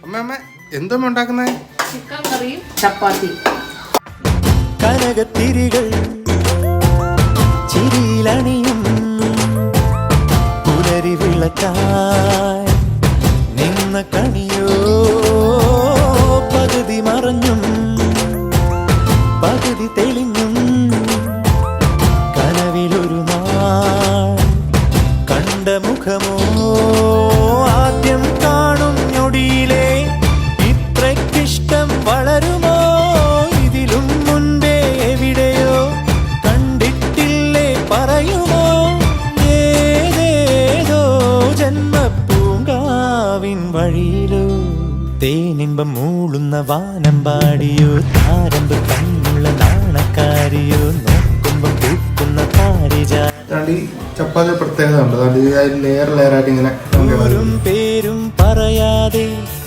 അമ്മ എന്തോ ഉണ്ടാക്കുന്നേ? ചിക്കൻ കറിയും ചപ്പാത്തി. കനകത്തിരികൾ ചിരിയിലണിയും പുലരി വിളക്കായി നിന്ന കണിയോ പകുതി മറഞ്ഞും പകുതി തെളിഞ്ഞും കനവിലൊരു നാൾ കണ്ട മുഖമോ ആദ്യം കാണും ഞൊടിയിലെ ഇത്രയ്ക്കിഷ്ടം വളരുമോ? ഇതിലും മുൻപേ എവിടെയോ കണ്ടിട്ടില്ലേ പറയുമോ? ഏതേതോ ജന്മപ്പൂങ്കാവിൻ വഴിയിലോ തേനിമ്പം മൂളുന്ന വാനമ്പാടിയോ താരമ്പ് കണ്ണുള്ള നാണക്കാരിയോ നോക്കുമ്പം പൂക്കുന്ന പാരിജാതി. ചപ്പാത്തി പ്രത്യേകത ഉണ്ട്. ലെയർ ലെയറായിട്ട് ഇങ്ങനെ പേരും പറയാതെ